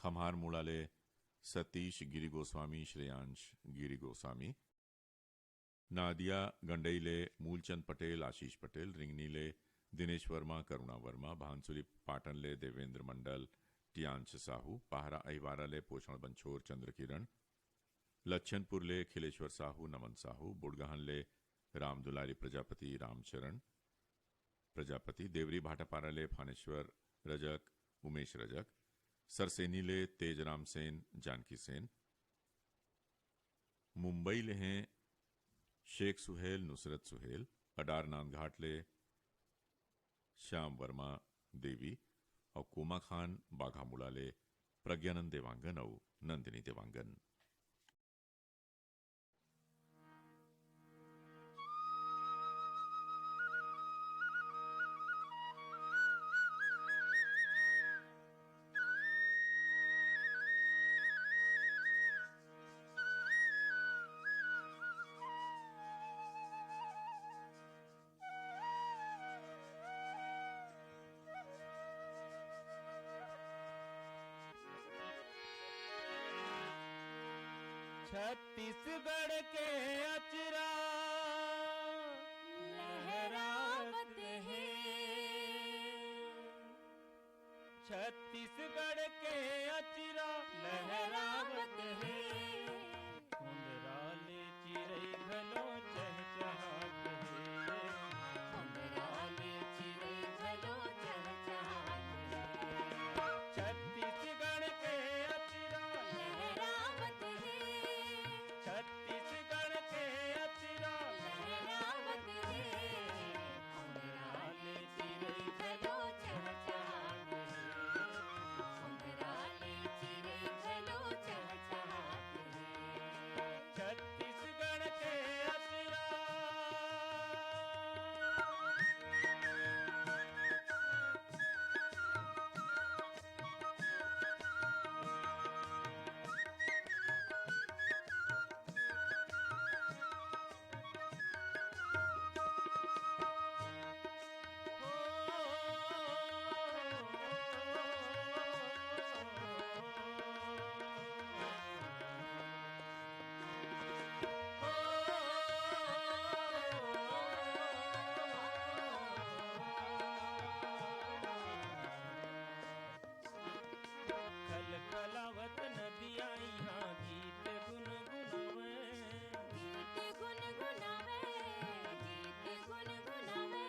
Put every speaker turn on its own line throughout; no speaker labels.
खम्हार मूळाले सतीश गिरी गोस्वामी, श्रेयांश गिरी गोस्वामी, नादिया गंडईले मूलचंद पटेल, आशीष पटेल, रिंगनीले दिनेश वर्मा, करुणा वर्मा, भानसुली पाटनले देवेंद्र मंडल, टियांश साहू, पाहरा अहिवाराले पोषण बंछोर, चंद्रकिरण, लच्छनपुरले खिलेश्वर साहू, नमन साहू, बुड़गहनले राम दुलारी प्रजापति, रामचरण प्रजापति, देवरी भाटापाराले फानेश्वर रजक, उमेश रजक, सरसेनीले तेजराम सेन, जानकी सेन, मुंबई ले हैं शेख सुहेल, नुसरत सुहेल, अडार नांदघाटले श्याम वर्मा देवी और कोमा खान बाघामुड़ाले प्रज्ञानंद देवांगन और नंदिनी देवांगन।
छत्तीसगढ़ के अचरा लहरावत है, छत्तीसगढ़ के अचरा लहरावत है, कुंडराले चिरई घलो चहचहात है, कुंडराले चिरई घलो चहचहात है, छत्तीसगढ़ के अचरा लहरावत है, छत्तीसगढ़ के अचरा लहरावत है, कुंडराले चिरई घलो चहचहात है, कुंडराले चिरई घलो चहचहात है, छत्तीसगढ़ के अचरा। खलखलावत नदियाँ यहाँ गीत गुनगुनावे, गीत गुनगुनावे, गीत गुनगुनावे,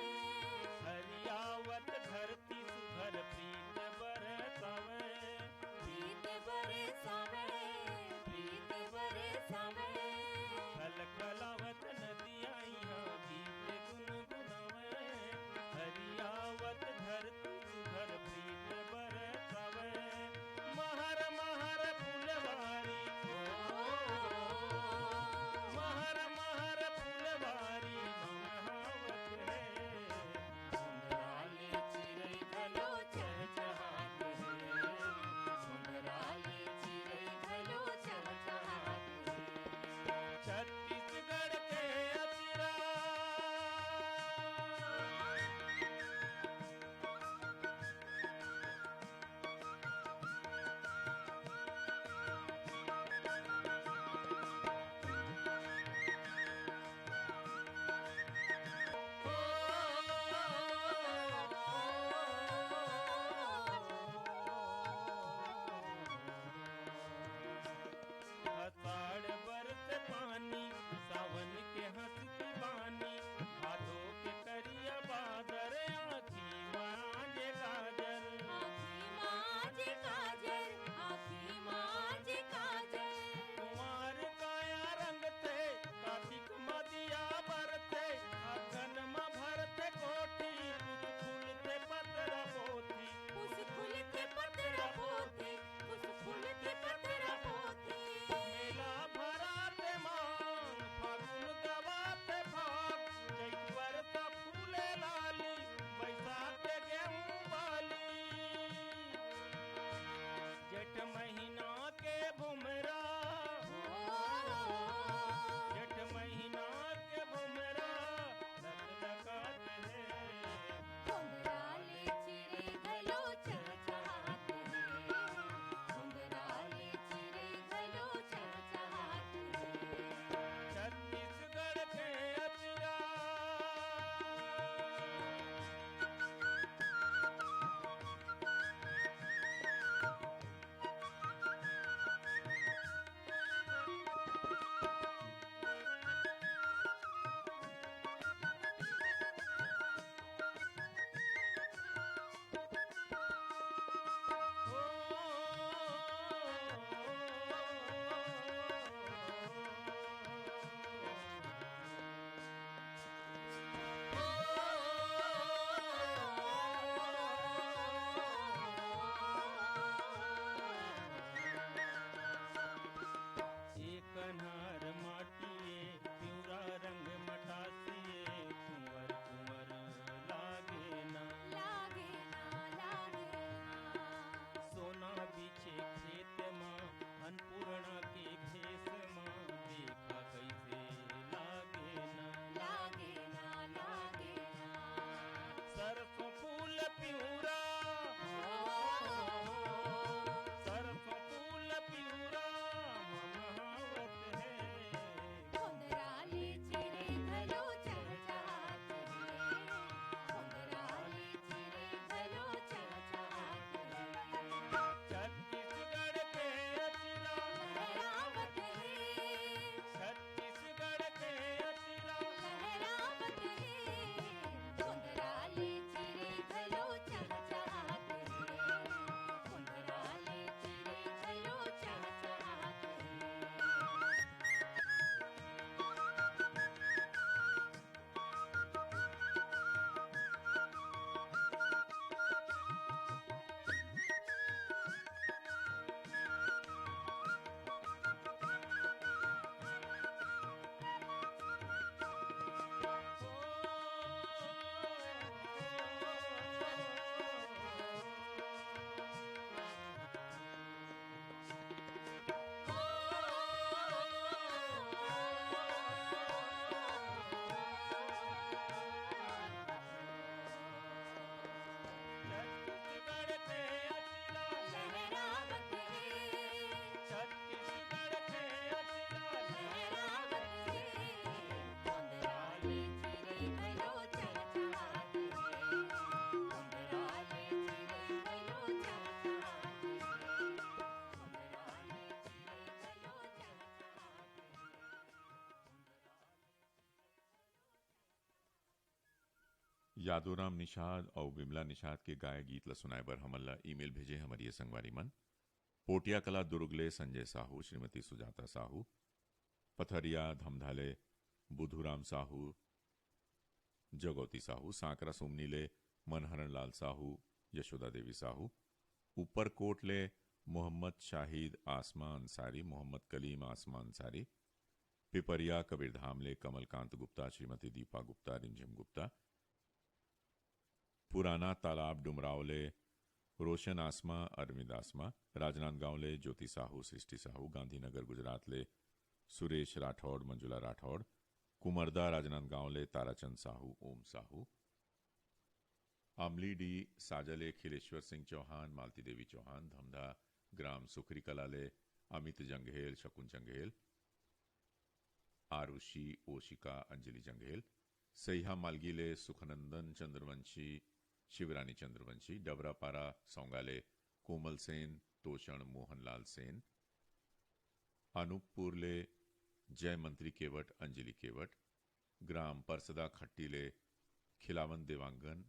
हरियावत धरती सुभर प्रीत बरसावे, प्रीत बरसावे, प्रीत बरसावे, खलखलावत नदियाँ यहाँ गीत गुनगुनावे, हरियावत धरती सुभर प्रीत बरसावे, महर महर फुलवारी, महर महर फुलवारी नहावत है, कुंडराले चिरई घलो चहचहात है, कुंडराले चिरई घलो चहचहात है, छत्तीसगढ़ के अचरा। बीचे खेत मां अन्नपूर्णा के भेष मां देखा कैसे लागे ना सरसों फूल पिउरा ममावत है
घुंघराले चिरे गलो चहचहात है घुंघराले चिरे गलो चहचहात है
छत्तीसगढ़ के अतिला
लहरावत है
छत्तीसगढ़ के अतिला
लहरावत है घुंघराले चिरे गलो चहचहात है घुंघराले चिरे गलो चहचहात है
छत्तीसगढ़ के अतिला
लहरावत है
छत्तीसगढ़ के अतिला
लहरावत है घुंघराले चिरे गलो चहचहात है घुंघराले चिरे गलो चहचहात है घुंघराले चिरे गलो
यादोराम निषाद और विमला निषाद के गाय गीत ला सुनाए बर हमला ईमेल भेजे हमारी संगवारी मन पोटिया कला दुर्गले संजय साहू श्रीमती सुजाता साहू पथरिया धमधाले बुधुराम साहू जगौती साहू सांकरा सुमनीले मनहरण लाल साहू यशोदा देवी साहू ऊपरकोट ले मोहम्मद शाहिद आसमा अंसारी मोहम्मद कलीम आसमा अंसारी पिपरिया कबीरधाम ले कमलकांत गुप्ता श्रीमती दीपा गुप्ता रिंझिम गुप्ता पुराना तालाब डुमरावले रोशन आसमा अरविंद आसमा राजनांदगांव ले ज्योति साहू सृष्टि साहू गांधीनगर गुजरात ले सुरेश राठौड़ मंजुला राठौड़ कुमरदा राजनांदगांव ले ताराचंद साहू ओम साहू आमली डी साजले खिलेश्वर सिंह चौहान मालती देवी चौहान धमधा ग्राम सुखरी कला ले अमित जंघेल शकुन जंघेल आरुषि ओशिका अंजलि जंघेल सैहा मालगी ले सुखनंदन चंद्रवंशी शिवरानी चंद्रवंशी डबरापारा सौंगाले कोमल सेन तोषण मोहनलाल सेन अनूपपुर ले जय मंत्री केवट अंजलि केवट ग्राम परसदा खट्टी ले खिलावन देवांगन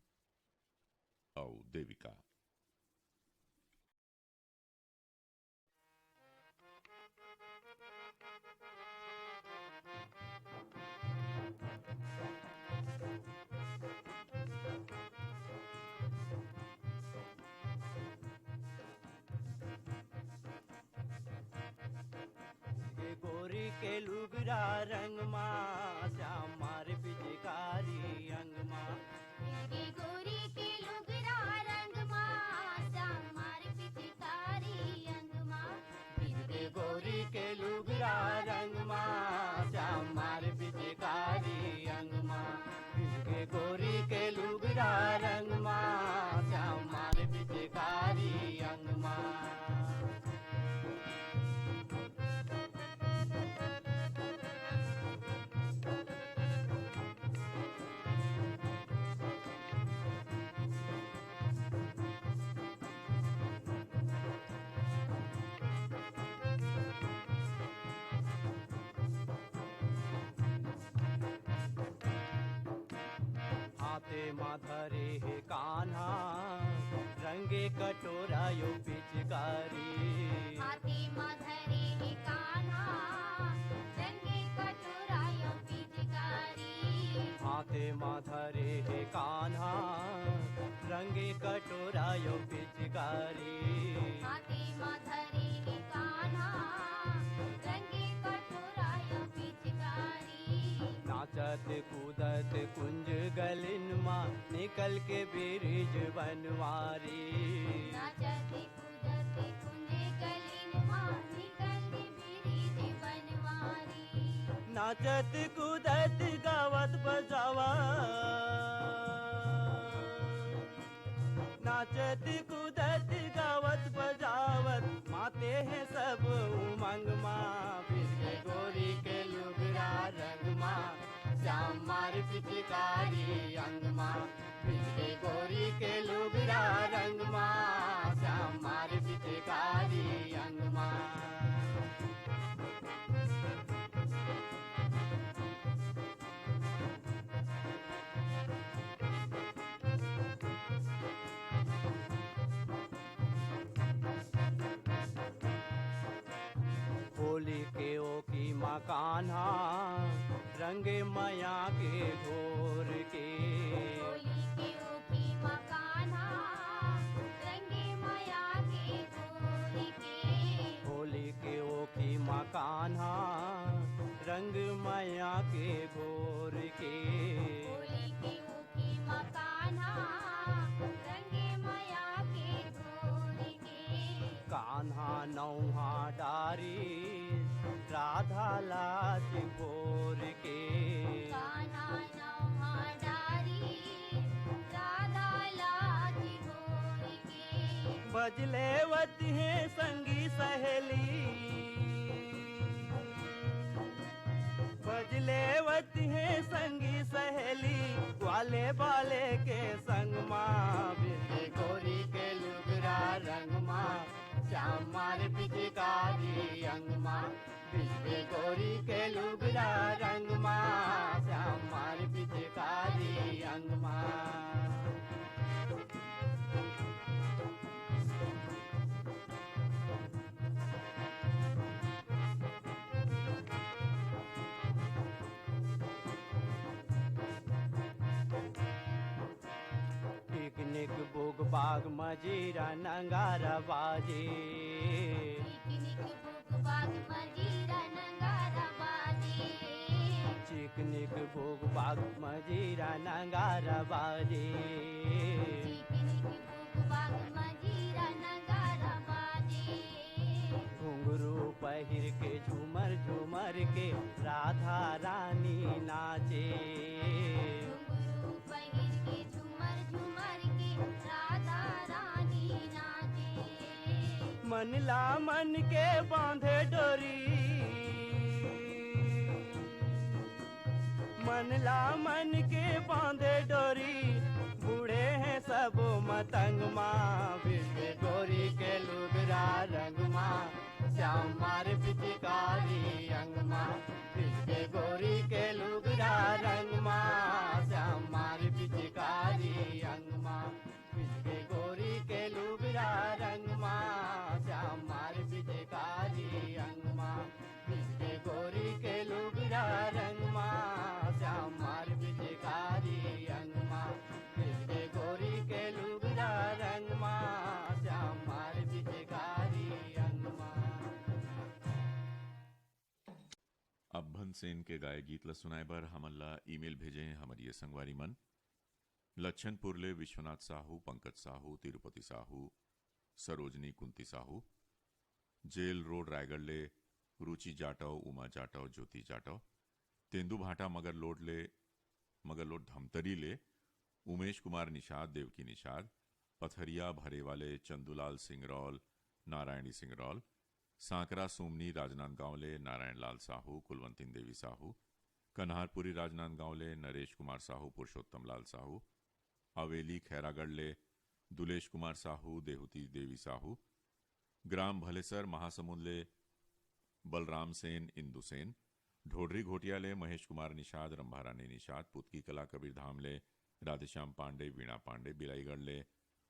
और देविका
गोरी के लुगरा रंग माँ श्याम मार पिचकारी अंग माँ
इसकी गोरी के लुगरा रंग माँ श्याम मार पिचकारी अंग माँ
इसके गोरी के लुगरा रंग माँ श्याम मार पिचकारी अंग माँ इसके गोरी के लुगरा रंग माँ श्याम मार पिचकारी अंग माँ हाथे माधरे हे कान्हा रंगे कटोरा यो पिचकारी
हाथी मधरे हे कान्हा रंगे कटोरायो पिचकारी
हाथे माधरे हे कान्हा रंगे कटोरा यो पिचकारी
हाथी मधरे हे कान्हा रंगे कटोरायो पिचकारी
नाचत कूदत कुंज गलिन माँ निकल के बिरिज बनवारी
नाचते कूदते
नाचत कूदत गावत बजावा, नाचत कूदत गावत बजावत माते हैं सब उमंग माँ। बिरगे गोरी के लुगरा रंग माँ, श्याम मार पिचकारी अंग माँ। बिरगे गोरी के लुगरा रंग माँ, श्याम मार पिचकारी अंग माँ। होली के ओ की माँ कान्हा, रंगे माया के घोर के।
होली के ओखी मकाना, रंगे माया के घोर के।
होली के ओ की माँ कान्हा, रंग माया के घोर के।
होली के ओखी मकाना, रंगे माया के घोर के।
कान्हा नौहा डारी, राधा लाज भोर के।
कान्हा नौहा डारी, राधा लाज घोर के।
बजले वती है संगी सहेली, बजले वती है संगी सहेली, ग्वाले बाले के संग माँ। बिरगे गोरी के लुगरा रंग माँ, श्याम मार पिचकारी अंग माँ। बिरगे गोरी के लुगरा रंग माँ, श्याम मार पिचकारी अंग माँ। पिकनिक बुग बाग मजीरा नंगारा बाजे।
पिकनिक बुक बाग मजीरा नंगारा बाजे।
पिकनिक बुग बाग मजीरा नंगारा बाजे।
पिकनिक बुक बाग मजीरा नंगारा बाजे।
घुंघरू पहिर के झूमर झूमर के राधा रानी नाचे।
घुंघरू पहिर के झूमर झूमर के राधा रानी नाचे।
मनला मन के बांधे डोरी, मनला मन के बांधे डोरी, बूढ़े हैं सब मतंग माँ। बिरगे गोरी के लुगरा रंग माँ, श्याम मार पिचकारी अंग माँ। बिरगे गोरी के लुगरा रंग माँ, श्याम मार पिचकारी अंग माँ। बिरगे गोरी के लुगरा रंग माँ, श्याम मार पिचकारी अंग माँ। बिरगे गोरी के लुगरा रंग माँ, श्याम मार पिचकारी अंग माँ। बिरगे गोरी के लुगरा रंग माँ, श्याम मार पिचकारी अंग माँ।
अब भनसेन के गाय गीत ला सुनाए बर हमन ला ईमेल भेजे हैं हमारी ये संगवारी मन। लच्छनपुर ले विश्वनाथ साहू, पंकज साहू, तिरुपति साहू, सरोजनी कुंती साहू। जेल रोड रायगढ़ ले रुचि जाटव, उमा जाटव, ज्योति जाटव। तेंदु भाटा मगर लोड धमतरी ले उमेश कुमार निषाद, देवकी निषाद। पथरिया भरे वाले चंदूलाल सिंह रौल, नारायणी सिंह रौल। सांकरा सोमनी राजनांदगांव ले नारायण लाल साहू, कुलवंती देवी साहू। कन्हारपुरी राजनांदगांव ले नरेश कुमार साहू, पुरुषोत्तम लाल साहू। हवेली खैरागढ़ ले दुलेश कुमार साहू, देहुती देवी साहू। ग्राम भलेसर महासमुंद ले बलराम सेन, इंदु सेन। ढोडरी घोटिया ले महेश कुमार निषाद, रंभारानी निषाद। पुतकी कला कबीर धाम ले राधेश्याम पांडे, वीणा पांडे। बिलाईगढ़ ले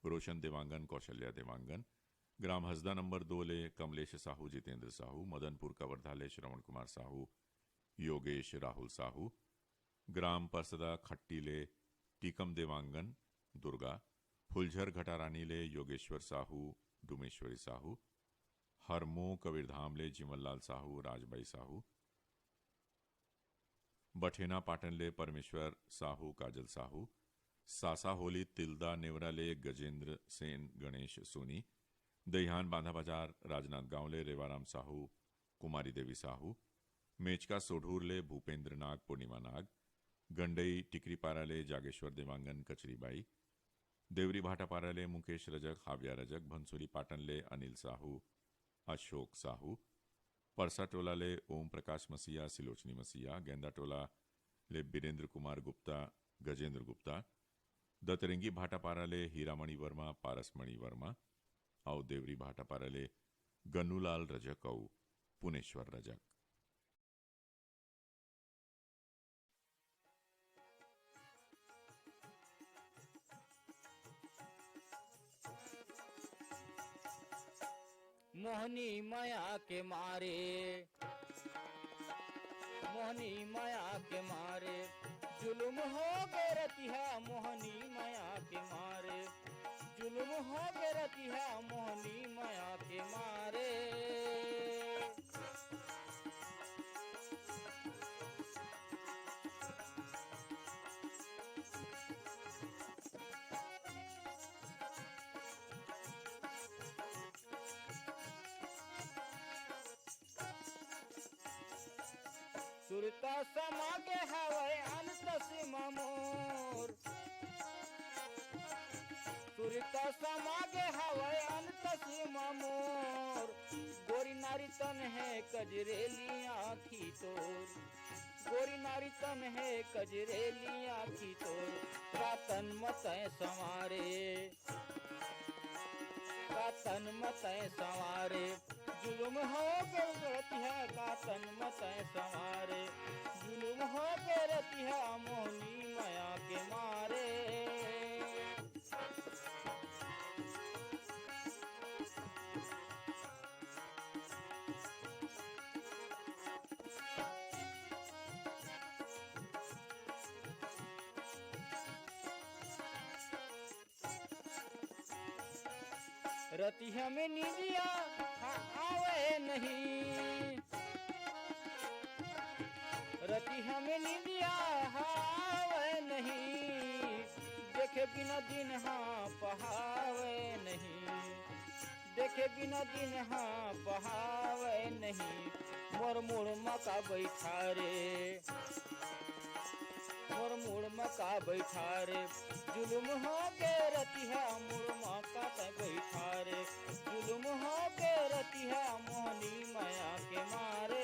रोशन देवांगन, कौशल्या देवांगन। ग्राम हसदा नंबर 2 ले कमलेश साहू, जितेंद्र साहू। मदनपुर कवर्धा ले श्रवण कुमार साहू, योगेश राहुल साहू। ग्राम परसदा खट्टी ले टीकम देवांगन, दुर्गा। फुलझर घटारानी ले योगेश्वर साहू, डुमेश्वरी साहू। हरमो कबीरधाम ले जिमललाल साहू, राजबाई साहू। बठेना पाटन ले परमेश्वर साहू, काजल साहू। सासा होली तिल्दा नेवरा ले गजेंद्र सेन, गणेश सोनी। दहियान बांधा बाजार राजनांदगांव ले रेवाराम साहू, कुमारी देवी साहू। मेचका सोढूरले भूपेंद्र नाग पूर्णिमा नाग, गंडई टिकरीपाराले जागेश्वर देवांगन कचरीबाई, देवरी भाटापाराले मुकेश रजक हाव्या रजक, भंसुली पाटनले अनिल साहू अशोक साहू, परसा टोलाले ओम प्रकाश मसीहा सिलोचनी मसीहा, गेंदा टोला ले बीरेंद्र कुमार गुप्ता गजेंद्र गुप्ता, दतरंगी भाटापाराले हीरामणि वर्मा पारसमणि वर्मा और देवरी भाटापाराले गन्नूलाल रजक और पुनेश्वर रजक।
मोहनी माया के मारे, मोहनी माया के मारे जुल्म हो गए रतिहा, मोहनी माया के मारे जुल्म हो गए रतिहा, मोहनी माया के मारे। सुरता समागे हवय अनंत सीमा मोर, सुरता समागे हवय अनंत सीमा मोर, गोरी नारी तन है कजरेली आँखी तोर, गोरी नारी तन है कजरेली आँखी तोर, का तन मतय संवारे, का तन मतय संवारे, जुल्म हो गए रतिहा का तन मतय संवारे, जुल्म हो गए रतिहा मोहनी माया के मारे। रतिहा में नींदिया आवे नहीं, रतिहा में नींदिया आवे नहीं, देखे बिना दिन हाँ पहावे नहीं, देखे बिना दिन हाँ पहावे नहीं, मोर मुड़ मका बैठा रे, मोर मुड़ मका बैठा रे, जुल्म हो के रतिहा मुड़ मका बैठा रे, जुल्म हो के रतिहा मोहनी माया के मारे।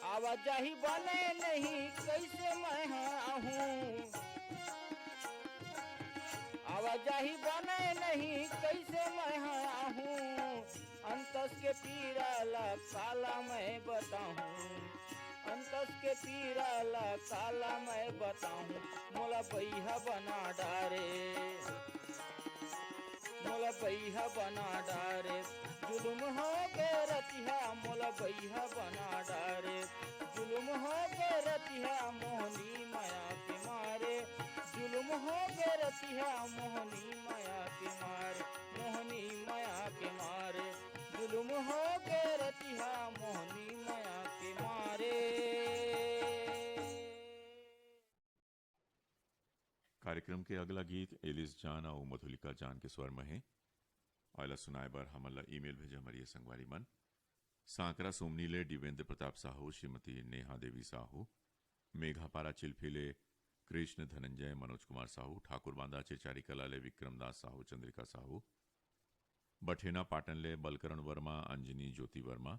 आवाजाही बने नहीं कैसे मैं आहूँ, आवाजाही बने नहीं कैसे मैं आहूँ, अंतस के पीरा ला काला मैं बताऊँ, अंतस के पीरा ला काला मैं बताऊँ, मोला बैहा बना डारे, मोला बैहा बना डारे, जुल्म हो गए रतिहा मोला बैहा बना डारे, जुल्म हो गए रतिहा मोहनी माया के मारे, जुल्म हो गए रतिहा मोहनी माया के मारे, मोहनी माया के मारे, जुल्म हो गए रतिहा मोहनी माया के मारे।
कार्यक्रम के अगला गीत एलिस जान और मधुलिका जान के स्वर में है। आयला सुनाए बर हमला ईमेल भेजे हमारी संगवारी मन सांकरा सोमनीले दिवेंद्र प्रताप साहू, श्रीमती नेहा देवी साहू, मेघापारा चिल्फीले कृष्ण धनंजय मनोज कुमार साहू, ठाकुर बांदा चिरचारी कलाले विक्रमदास साहू, चंद्रिका साहू, बठेना पाटनले बलकरण वर्मा, अंजनी ज्योति वर्मा,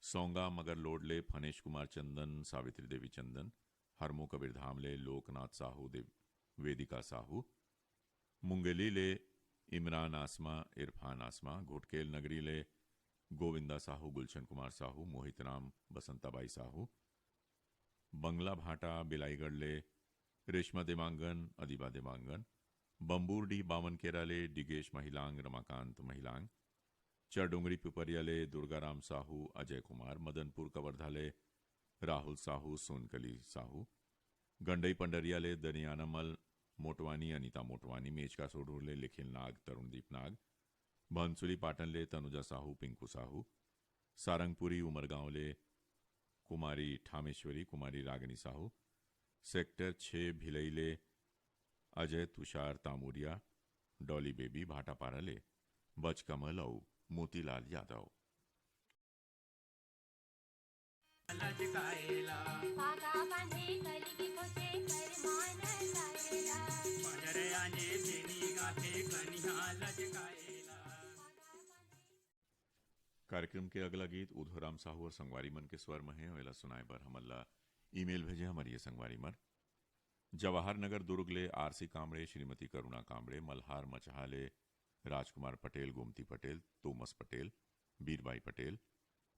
सोंगा मगर लोडले फनेश कुमार चंदन, सावित्री देवी चंदन, हरमो कबीर धामले लोकनाथ साहू, वेदिका साहू, मुंगेली ले इमरान आसमा, इरफान आसमा, घोटकेल नगरी ले गोविंदा साहू, गुलशन कुमार साहू, मोहित राम, बसंताबाई साहू, बंगला भाटा बिलाईगढ़ ले रेशमा देवांगन, अदिबा देवांगन, बम्बूर डी बावन केराले डिगेश महिलांग, रमाकांत महिलांग, चरडोंगरी पिपरिया ले दुर्गाराम साहू, अजय कुमार, मदनपुर कवर्धा राहुल साहू, सोनकली साहू, गंडई पंडरिया ले दरियानमल मोटवानी, अनीता मोटवानी, मेचका सोडूर ले लिखिल नाग, तरुणदीप नाग, भंसुली पाटन ले तनुजा साहू पिंकू साहू, सारंगपुरी उमरगांव ले कुमारी ठामेश्वरी कुमारी रागिनी साहू, सेक्टर 6 भिलई ले अजय तुषार तामुरिया, डॉली बेबी भाटापारा ले बचकमल और मोतीलाल यादव।
फागा बांधे कलिगी कोसे करमान सायला
कार्यक्रम के अगला गीत उधोराम साहू और संगवारी मन के स्वर में है। वेला सुनाए बर हमला ईमेल भेजे हमारी ये संगवारी मन जवाहर नगर दुर्ग ले आरसी कामड़े, श्रीमती करुणा कामड़े, मल्हार मचहाले, राजकुमार पटेल, गोमती पटेल, तोमस पटेल, बीरबाई पटेल,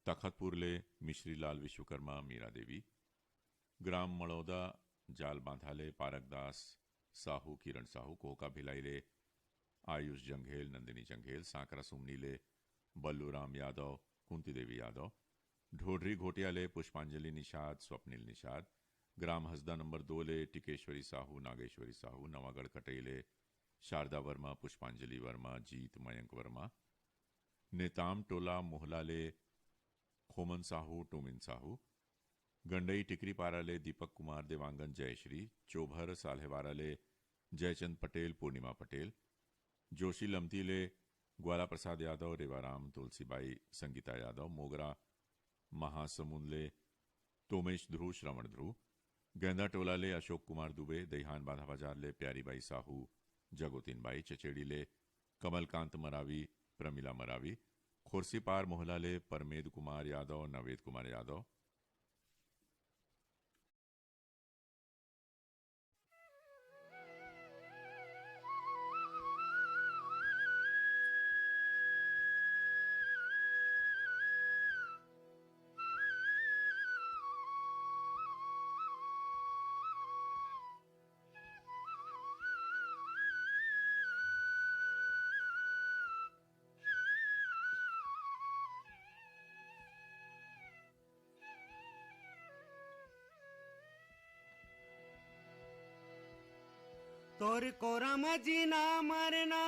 तखतपुर ले मिश्री लाल विश्वकर्मा, मीरा देवी, ग्राम मड़ौदा जाल बांधाले, पारकदास साहू, किरण साहू, कोका भिलाई ले आयुष जंघेल, नंदिनी जंघेल, सांकरा सुमनी ले बल्लूराम यादव, कुंती देवी यादव, ढोढरी घोटिया ले पुष्पांजलि निषाद, स्वप्निल निषाद, ग्राम हसदा नंबर 2 ले टिकेश्वरी साहू, नागेश्वरी साहू, नवागढ़ कटई ले शारदा वर्मा, पुष्पांजलि वर्मा, जीत मयंक वर्मा, नेताम टोला मोहला ले खोमन साहू, टोमिन साहू, गंडई टिकरी पारा ले दीपक कुमार, देवांगन जयश्री, चोभर साल्हेवारा ले जयचंद पटेल, पूर्णिमा पटेल, जोशी लमती ले ग्वाला प्रसाद यादव, रेवाराम, तुलसीबाई, संगीता यादव, मोगरा महासमुंद ले तोमेश ध्रुव, श्रवण ध्रुव, गेंदा टोला ले अशोक कुमार दुबे, दहिहान बाधा बाजार ले प्यारीबाई साहू, जगोतीन बाई, चचेड़ी ले कमलकांत मरावी, प्रमिला मरावी, खुर्सी पार मोहला ले परमेद कुमार यादव, नवेद कुमार यादव,
तोर कोरा मजीना मरना,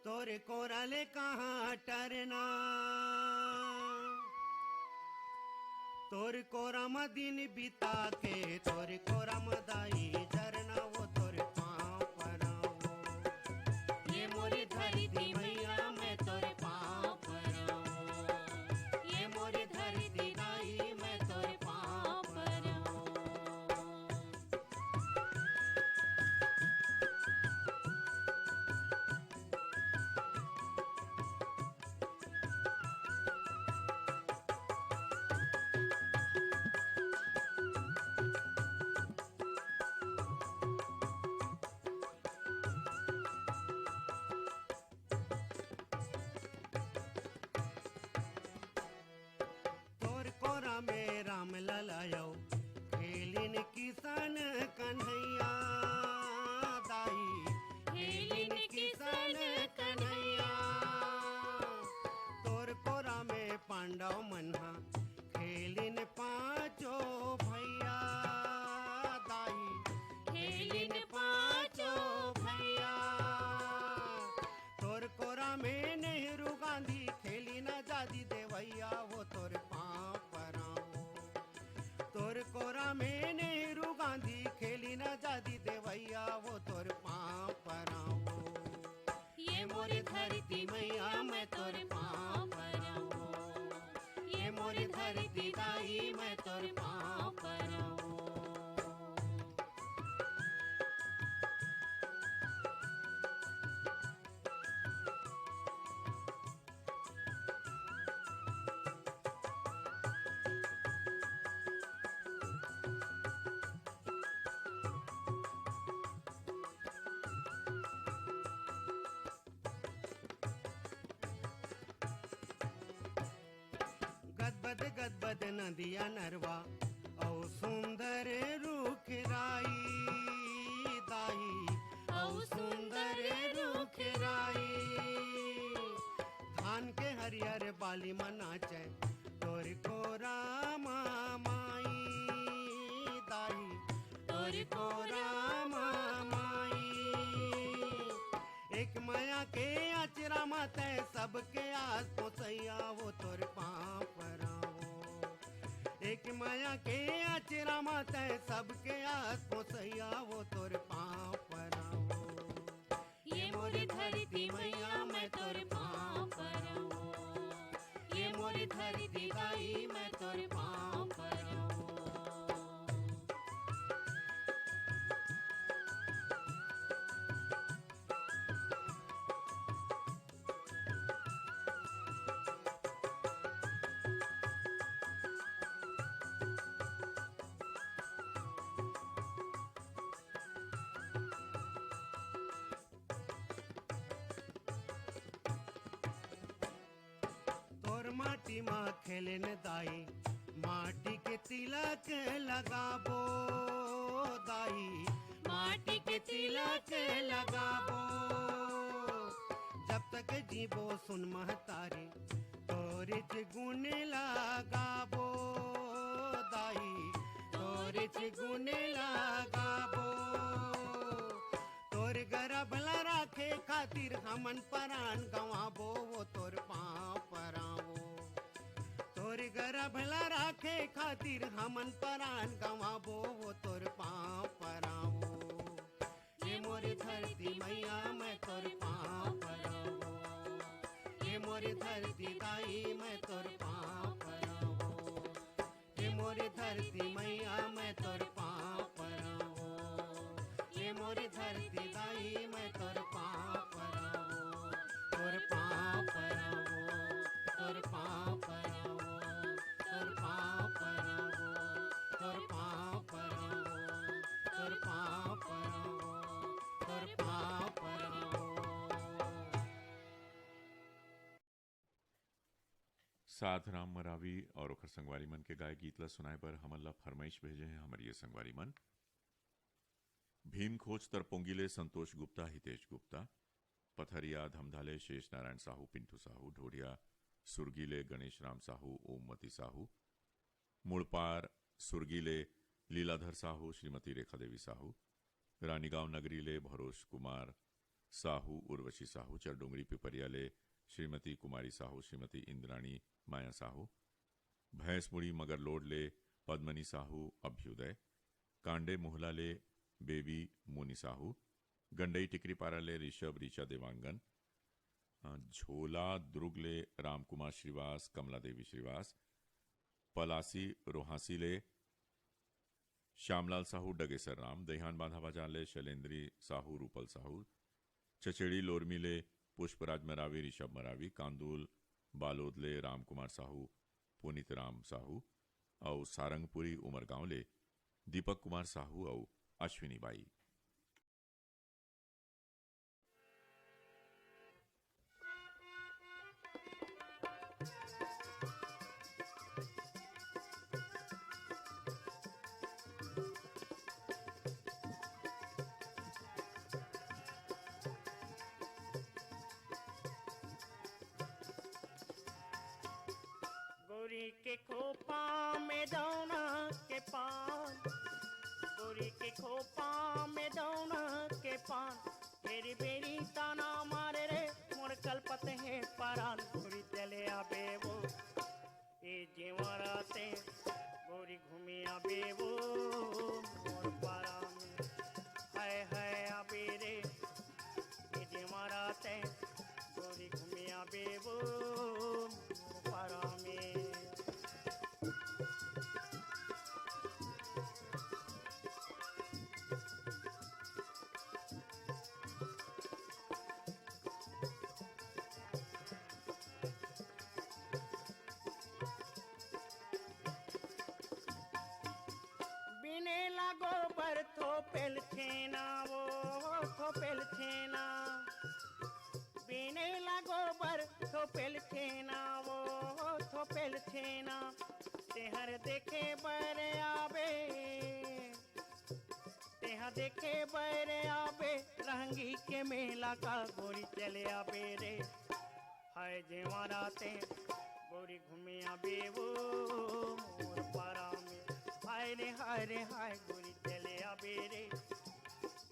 तोर कोरा ले कहाँ टरना, तोर कोरा दिन बिता के तोर कोरा मदाई झरना, वो तोर पाँव पराओ, ये मोरी धरती मैया मैं तोर पाँव पराओ, ये मोरी धरती दाई मैं तोर पाँव पराओ। तोर कोरा में राम ललायो, खेलिन किसान कन्हैया दाई, खेलिन किसान कन्हैया, तोर कोरा में पांडव मन्हा, खेलिन पांचो भैया दाई, खेलिन पांचो भैया, तोर कोरा में नेहरू गांधी, खेलिन आजादी देवैया, वो तोर पाँव पराओ, तोर कोरा में नेहरू गांधी, खेलिन आजादी देवैया, वो तोर पाँव पराओ, ये मोरी धरती मैया मैं तोर पाँव पराओ, ये मोरी धरती दाई मैं तोर पाँव पराओ। गदबद नदिया नरवा औ सुंदर रूख राई दाई, औ सुंदर रूख राई, धान के हरियर बाली मनाचे तोर कोरा माई दाई, तोर कोरा माई,
माते सबके आस पोसैया वो तोर पाँव परावो। एक माया के आचरा माते सबके आस पोसैया वो तोर पाँव परावो।
ये मोरी धरती मैया मैं तोर पाँव परावो। ये मोरी धरती दाई मैं तोर पाँव परावो।
तोर माटी माँ खेलन दाई माटी के तिलक लगाबो दाई
माटी के तिलक
लगाबो। जब तक जीवो सुन महतारी तोरे च गुण लगाबो दाई तोरे च गुण लगाबो। तोर गर्भ ला राखे खातिर हमन परान गवाबो वो तोर पाँव परावो। तोर गर्भ ला राखे खातिर हमन परान गवाबो वो तोर पाँव परावो। ये मोरी धरती मैया मैं तोर पाँव परावो। ये मोरी धरती दाई मैं तोर पाँव परावो। ये मोरी धरती मैया मैं तोर पाँव परावो। ये मोरी धरती दाई मैं तोर पाँव परावो। तोर पाँव परावो तोर पाँव परावो तोर पाँव परावो तोर पाँव परावो तोर पाँव परावो तोर पाँव परावो।
साथ राम मरावी और ओखर संगवारी मन के गाय गीत ला सुनाए पर हमन ला फरमाइश भेजे हैं हमारी ये संगवारी मन। भीम खोज तरपोंगिले संतोष गुप्ता हितेश गुप्ता, पथरिया धमधाले शेष नारायण साहू पिंटू साहू, ढोडिया सुरगीले गणेश राम साहू ओमवती साहू, मुड़पार सुरगीले लीलाधर साहू श्रीमती रेखा देवी साहू, रानीगांव नगरीले भरोश कुमार साहू उर्वशी साहू, चरडोंगरी पिपरियाले श्रीमती कुमारी साहू श्रीमती इंद्राणी माया साहू, भैंसमुड़ी मगरलोडले पद्मनी साहू अभ्युदय, कांडे मोहलाले बेबी मोनी साहू, गंडई टिकरीपाराले ऋषभ ऋचा देवांगन, झोला दुर्गले रामकुमार श्रीवास कमला देवी श्रीवास, पलासी रोहासीले श्यामलाल साहू डगेसर राम, दहिहान बांधा बाजारले शैलेंद्री साहू रूपल साहू, चचेड़ी लोरमीले पुष्पराज मरावी ऋषभ मरावी, कांदूल बालोदले रामकुमार साहू पुनीत राम साहू और सारंगपुरी उमरगांव ले दीपक कुमार साहू और अश्विनी बाई।
गोरी के खोपा में दौना के पान, गोरी के खोपा में दौना के पान, बेरी बेरी ताना मारे रे मोर कलपत है परान। गोरी चले आबे वो ए जीवराते, गोरी घूमी आबे वो मोर पारा में, हाय हाय आबे रे ए जीवराते, गोरी घूमी आबे वो मोर पारा में। बिने लागो बर थोपेल छेना वो थोपेल छेना, बिने लागो बर थोपेल छेना वो थोपेल छेना, तेहर देखे बर आबे, तेहर देखे बर आबे, रंगी के मेला का गोरी चले आबे रे, हाय जेवाराते गोरी घूमे आबे वो मोर पारा में, हाय रे हाय रे हाय गोरी चले आबे रे,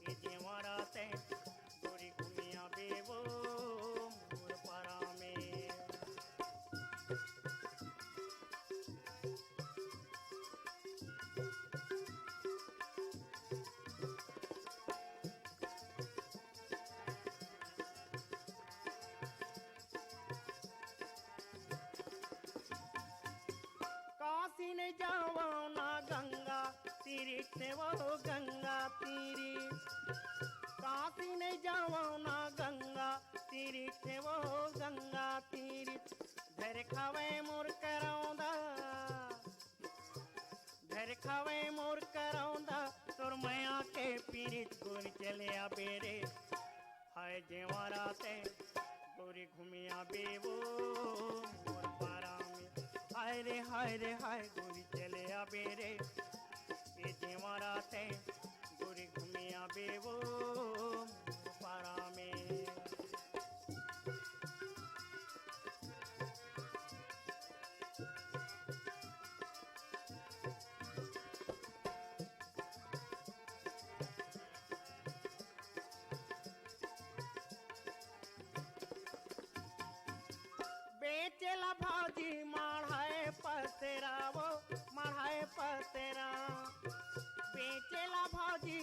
ए जेवाराते गोरी घूमे आबे वो मोर पारा
जावना गंगा तीरी थे वो गंगा तीरी धर खावे मोर करौंदा धर खावे मोर करौंदा तोर माया के पीरित गोरी चले आ बेरे हाय जेवारा ते गोरी घूमिया बेवो मोर पारा में हाय रे हाय गोरी चले आ बेरे ये जेवारा ते गोरी घूमिया बेवो मोर पारा में बेचेला भाजी माढ़ाए पसेरा बेचेला भाजी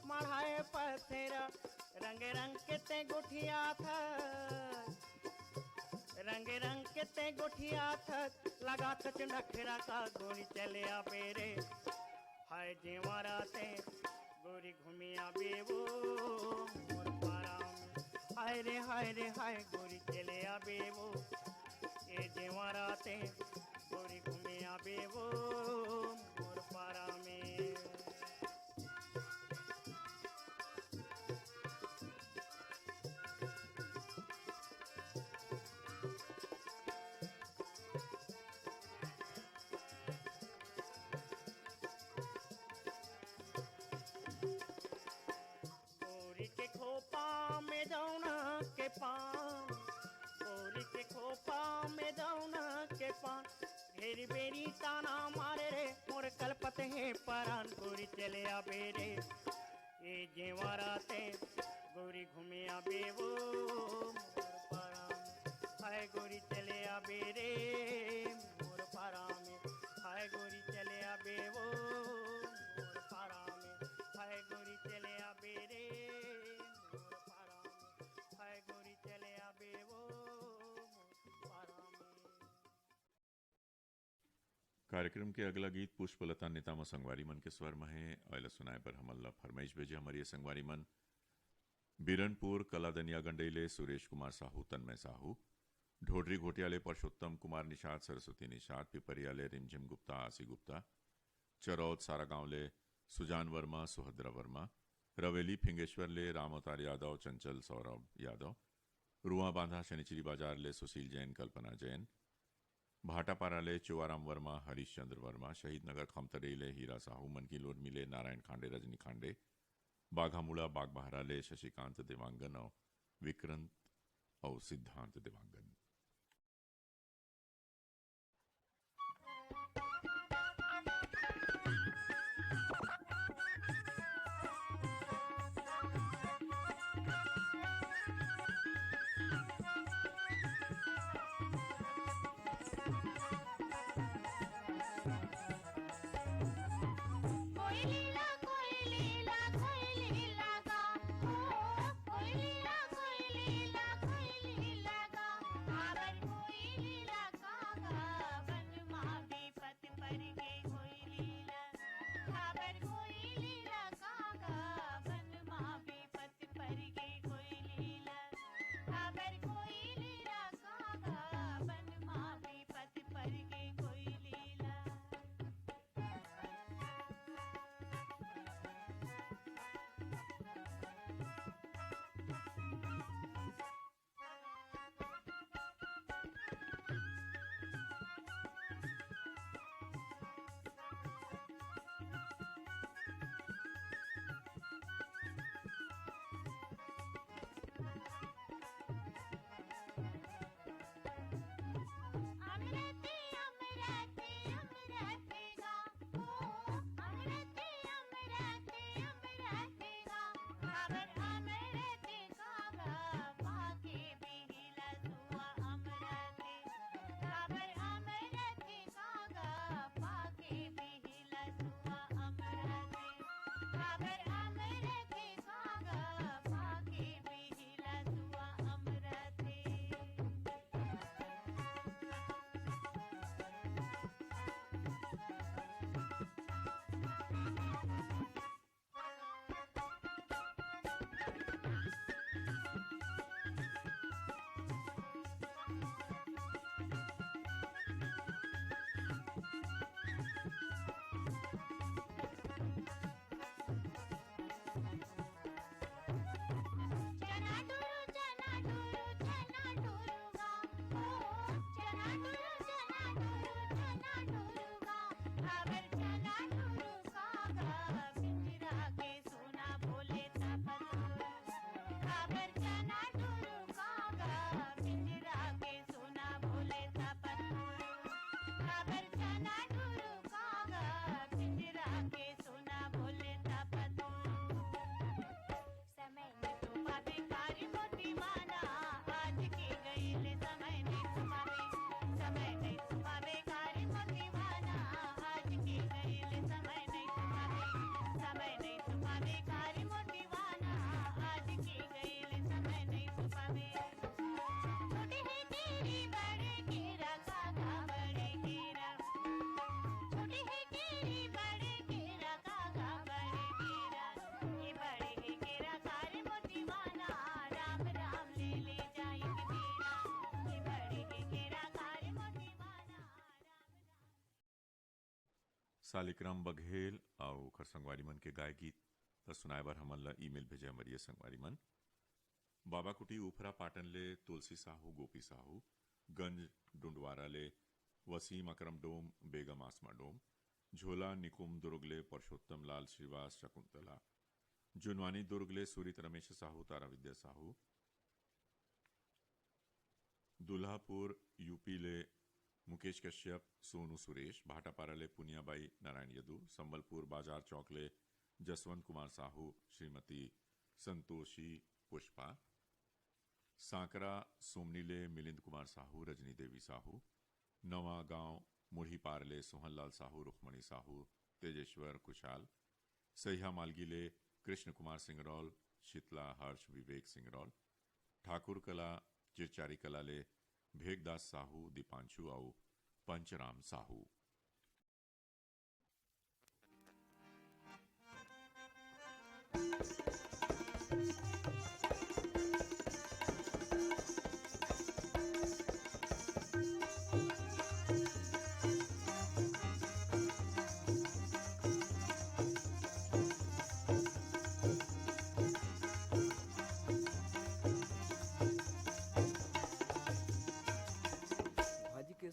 माढ़ाए पसेरा रंग रंग के ते गुठिया था रंग रंग के ते गुठिया था लगा सच नखरा का गोरी चले आ बेरे हाय जेवारा ते गोरी घूमिया बेवो मोर पारा में हाय रे हाय गोरी चले आ बेवो ए जेवारा ते गोरी घूमिया बेवो मोर पारा में गोरी के खोपा में दौना के पान गोरी के खोपा में दौना के पान घेरी बेरी ताना मारे रे मोर कलपत है परान गोरी चले आ बेरे ये जेवारा ते गोरी घूमे आ बेवो मोर पारा में हाय गोरी चले आ बेरे मोर पारा में हाय गोरी चले आ बेवो मोर पारा में हाय गोरी चले आ बेरे मोर पारा में हाय गोरी चले आ बेवो मोर पारा में
कार्यक्रम के अगला गीत पुष्पलता नेतामा संगवारी मन के स्वर में है अला सुनाए पर हमल्ला फरमाइश भेजे हमारी संगवारी मन बीरनपुर कलादनिया गंडईले सुरेश कुमार साहू तन्मय साहू ढोडरी घोटियाले परषोत्तम कुमार निषाद सरस्वती निषाद पिपरियाले रिमझिम गुप्ता आसी गुप्ता चरौद सारा गांवले सुजान वर्मा सुभद्रा वर्मा रवेली फिंगेश्वरले राम अवतार यादव चंचल सौरभ यादव रुआ बांधा शनिचरी बाजार ले सुशील जैन कल्पना जैन भाटापाराले चुवाराम वर्मा हरीश चंद्र वर्मा शहीद नगर खमतरेले हीरा साहू मनकी लोड मिले नारायण खांडे रजनी खांडे बाघामुड़ा बागबहराले शशिकांत देवांगन और विक्रांत और सिद्धांत देवांगन
काबर चना टुरु कागा पिंजरा के सोना भोले तपन काबर चना टुरु कागा पिंजरा के सोना भोले तपन समय में तो पावे कारी मोती माना आज की गई ले समय नहीं सुमावे कारी मोती माना आज की गई ले समय नहीं सुमावे कारी मोती माना आज की गई ले समय नहीं सुमावे छोटी है केरी बड़े केरा काका बड़े केरा छोटी है केरी बड़े केरा काका बड़े केरा ये बड़े है केरा कारी मोती माना राम राम ले ले जाए कबीरा ये बड़े है केरा कारी मोती माना
सालिक्रम बघेल और खर संगवारी मन के गाय गीत त सुनाए बर हमन ला ईमेल भेजे हमारी संगवारी मन बाबा कुटी उफरा पाटन ले तुलसी साहू गोपी साहू गंज डुंडवारा ले वसीम अकरम डोम बेगम आसमा डोम झोला निकुम दुर्ग ले परशोत्तम लाल श्रीवास शकुंतला जुनवानी दुर्ग ले सूरित रमेश साहू तारा विद्या साहू दुल्हापुर यूपी ले मुकेश कश्यप सोनू सुरेश भाटापारा ले पुनियाबाई नारायण यदु संबलपुर बाजार चौक ले जसवंत कुमार साहू श्रीमती संतोषी पुष्पा सांकरा सोमनी ले मिलिंद कुमार साहू रजनी देवी साहू नवा गांव मुढ़ी पार ले सोहनलाल साहू रुखमणी साहू तेजेश्वर कुशाल सहिया मालगी ले कृष्ण कुमार सिंगरौल शीतला हर्ष विवेक सिंगरौल ठाकुर कला चिरचारी कला ले भेगदास साहू दीपांशु और पंचराम साहू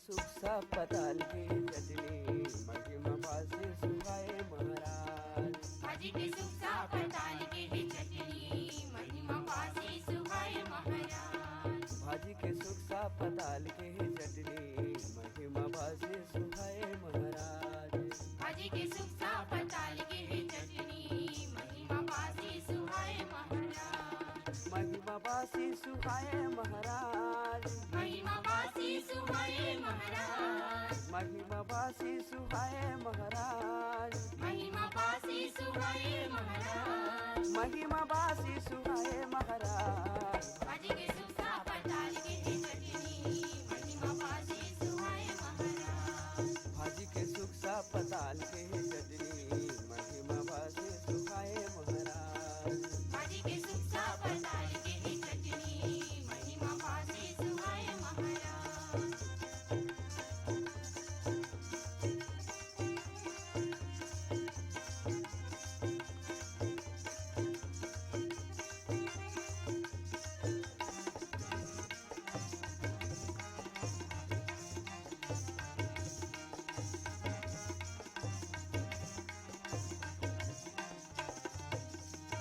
सुख सा पताल की चटनी महिमा पासे सुहाए महाराज
भाजी के सुख सा पताल के ही चटनी महिमा पासे सुहाए महाराज
भाजी के सुख सा पताल के चटनी महिमा पासे सुहाए महाराज
भाजी के सुख सा पताल के ही चटनी महिमा पासे सुहाए महाराज
महिमा पासे सुहाए महाराज
महिमा पासे सुहाए महाराज
महिमा पासे सुहाए महाराज
महिमा पासे सुहाए महाराज
महिमा पासे सुहाए महाराज
भाजी के सुख सा पताल के ही चटनी महिमा पासे सुहाए महाराज
भाजी के सुख सा पताल के चटनी महिमा पासे सुहाए महाराज
भाजी के सुख सा पताल के ही चटनी महिमा पासे सुहाए महाराज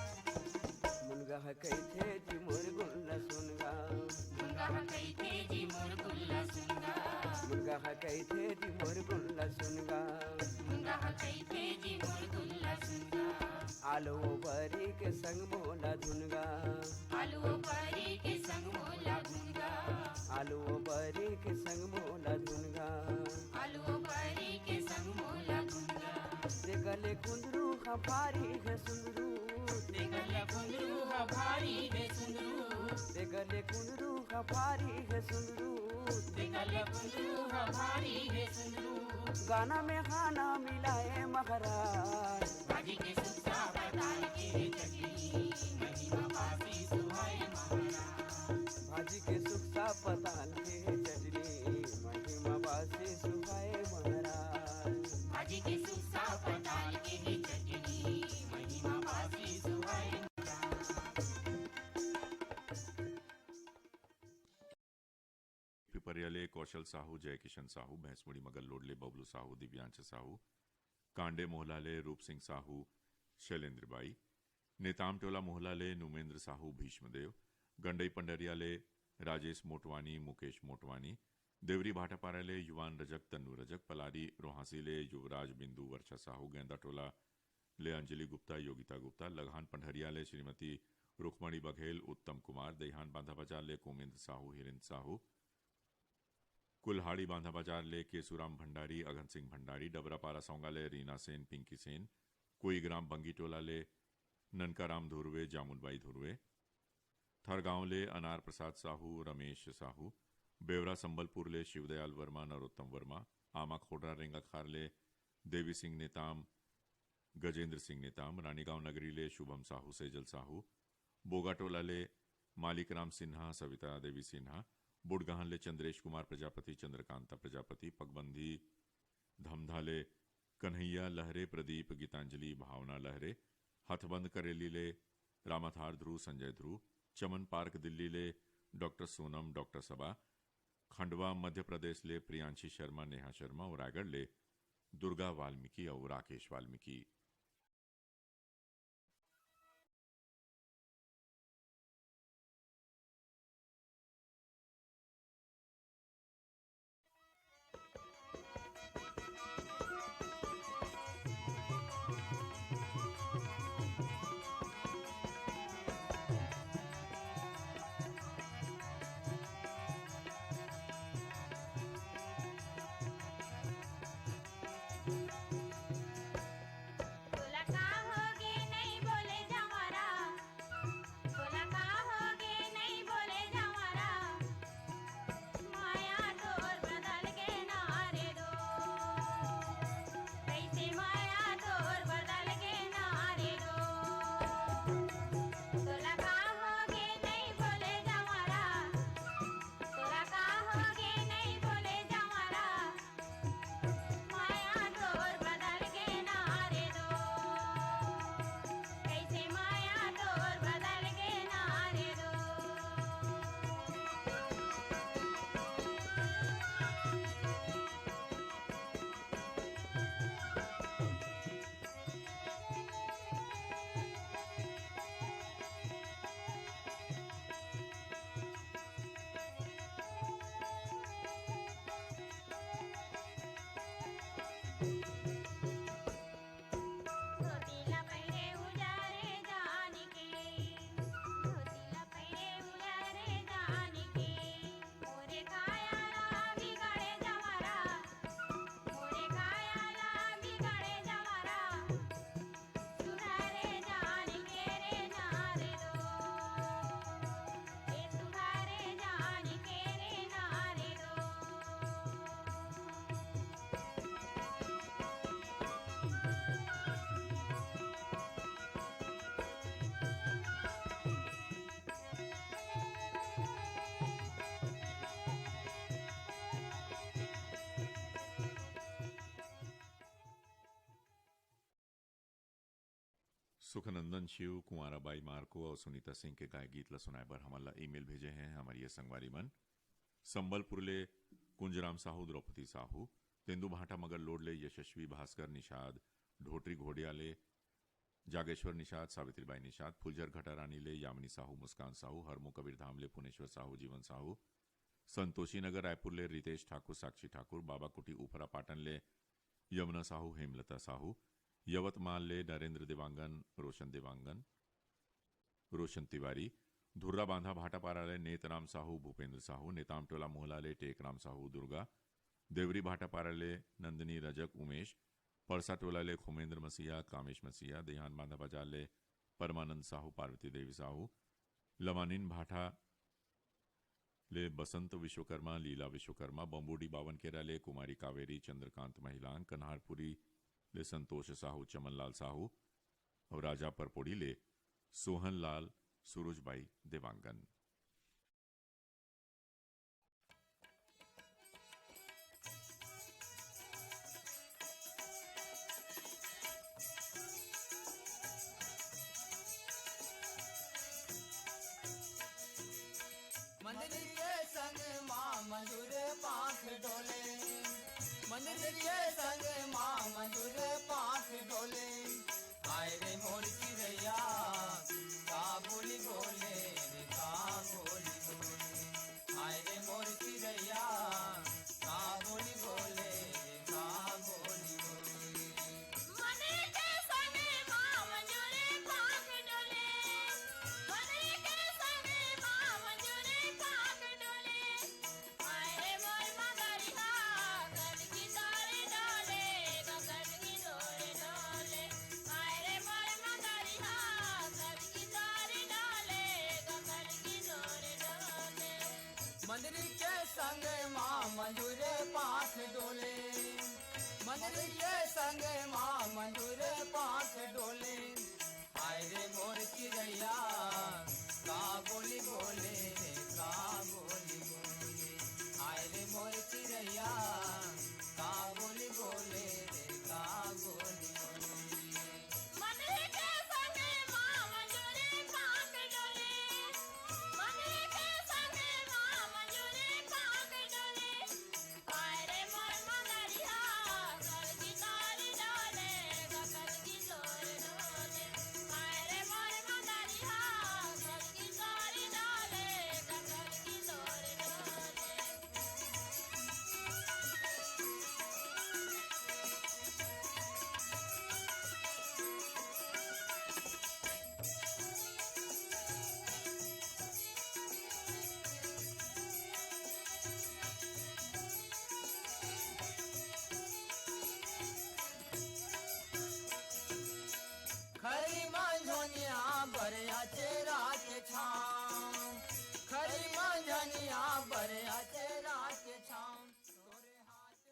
मुनगा कैथे जी मोर गुल्ला सुनगा
मुनगा कैथे जी मोर गुल्ला सुनगा
मुनगा कैथे जी मोर गुल्ला सुनगा
मुनगा कैथे जी मोर गुल्ला सुनगा
आलो बरी के संग मोला धुनगा
आलू परी के संग मोला भुनगा
आलू बरी के संग मोला धुनगा
आलू परी के संग मोला भुनगा
ते गले कुंदरू हफारी है सुंदरू
ते गले कुंदरू भारी है सुंदरू
ते गले कुंदरू हफारी है सुंदरू
ते गले कुंदरू भारी है सुंदरू
गाना में खाना मिलाए महाराज
भाजी के सुख सा पताल के चटनी महिमा पासे सुहाए महाराज
भाजी के सुख सा पताल के चटनी महिमा पासे सुहाए महाराज
भाजी के सुख सा पताल के ही चटनी महिमा पासे सुहाए
पिपरियाले कौशल साहू जय किशन साहू भैंसमुड़ी मगल लोडले बबलू साहू दिव्यांश साहू कांडे मोहलाले रूप सिंह साहू शैलेंद्र बाई नेताम टोला मोहला ले नुमेंद्र साहू भीष्मदेव, गंडई पंडरिया ले राजेश मोटवानी मुकेश मोटवानी, देवरी भाटापारा ले युवान रजक तन्नू रजक, पलारी रोहासी ले युवराज बिंदु वर्षा साहू, गेंदा टोला ले अंजलि गुप्ता योगिता गुप्ता, लगान पंडरिया ले श्रीमती रुक्मणी बघेल उत्तम कुमार, देहान बांधा बाजार ले कोमेंद्र साहू हिरिंद साहू, कुल्हाड़ी बांधा बाजार ले केसुराम भंडारी अघन सिंह भंडारी, डबरापारा सौंगा ले रीना सेन पिंकी सेन, कोई ग्राम बंगी टोला ले ननकाराम धुर्वे जामुनबाई धुर्वे, थरगांव ले अनार प्रसाद साहू रमेश साहू, बेवरा संबलपुर ले शिवदयाल वर्मा नरोत्तम वर्मा, आमा खोडरा रेंगाखार ले देवी सिंह नेताम गजेंद्र सिंह नेताम, रानीगांव नगरी ले शुभम साहू सेजल साहू, बोगाटोला ले मालिकराम सिन्हा सविता देवी सिन्हा, बुडगाहन ले चंद्रेश कुमार प्रजापति चंद्रकांता प्रजापति, पगबंधी धमधा ले कन्हैया लहरे प्रदीप गीतांजलि भावना लहरे, हथबंद करेली ले रामाधार ध्रुव संजय ध्रुव, चमन पार्क दिल्ली ले डॉक्टर सोनम डॉक्टर सबा, खंडवा मध्य प्रदेश ले प्रियांशी शर्मा नेहा शर्मा और रायगढ़ ले दुर्गा वाल्मीकि और राकेश वाल्मीकि। सुखनंदन शिव कुंवराबाई मार्को और सुनीता सिंह के गाय गीत ला सुनाए बर हमला ईमेल भेजे हैं हमारी ये संगवारी मन संबलपुर ले कुंजराम साहू द्रौपदी साहू तेंदु भाटा मगर लोड ले यशस्वी भास्कर निषाद ढोटरी घोड़िया ले जागेश्वर निषाद सावित्रीबाई निषाद फुलझर घटारानी ले यामिनी साहू मुस्कान साहू हरमो कबीर धाम ले पुनेश्वर साहू जीवन साहू संतोषी नगर रायपुर ले रितेश ठाकुर साक्षी ठाकुर बाबा कुटी ऊपरा पाटन ले यमुना साहू हेमलता साहू यवतमाल ले नरेंद्र देवांगन रोशन तिवारी धुर्रा बांधा भाटापारा ले नेतराम साहू भूपेंद्र साहू नेताम टोला मोहला ले टेकराम साहू दुर्गा देवरी भाटापारा ले नंदिनी रजक उमेश परसा टोला ले खुमेंद्र मसीहा कामेश मसीहा देहान बांधा बाजार ले परमानंद साहू पार्वती देवी साहू लमानिन भाटा ले बसंत विश्वकर्मा लीला विश्वकर्मा बम्बूडी बावन केरा ले कुमारी कावेरी चंद्रकांत महिलांग कन्हारपुरी ले संतोष साहू चमनलाल साहू और राजा परपोड़ी ले सोहन लाल सूरजबाई देवांगन।
मंदिर के संग माँ मंजूर पांख डोले मंदिर के संग माँ मंजूर पांख डोले हाय रे मोर चिड़ैया का बोली बोले रे का बोली बोले हाय रे मोर चिड़ैया का बोली बोले रे का बोली बोले
मने के संगे माँ मंजूरी पाक डोले मने के संगे माँ मंजूरी पाक डोले आए रे मोर मगरिया कल की तारे डोले कल की डोले डोले आए रे मोर मगरिया कल की तारे डोले कल की डोले डोले
मंदिर के संग माँ मंजूरे पाख डोले मंदिर के संग माँ मंजूरे पाख डोले हाय रे मोर चिड़ैया का बोली बोले रे का बोली बोले हाय रे मोर चिड़ैया का बोली बोले रे का बोली बोले
मने के संगे माँ मंजूरी पाक डोले मने के संगे माँ मंजूरी पाक डोले आए रे मोर मगरिया कल की तारी डोले कल की डोले डोले आए रे मोर मगरिया कल की तारी डोले कल की डोले डोले
खरी मंझनिया बरिया चेरा के छाम खरी मंझनिया बरिया चेरा के छाम तोरे हाथ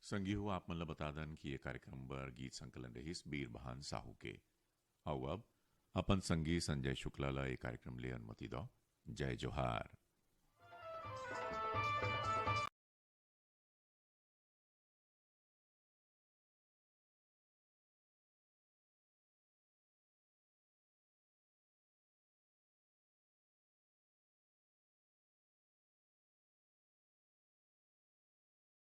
संगी हो आप मतलब बता दन कि ये कार्यक्रम बर गीत संकलन रहीस बीरबहान साहू के औ अब अपन संगी संजय शुक्ला ला ये कार्यक्रम ले अनुमति दो। जय जोहार।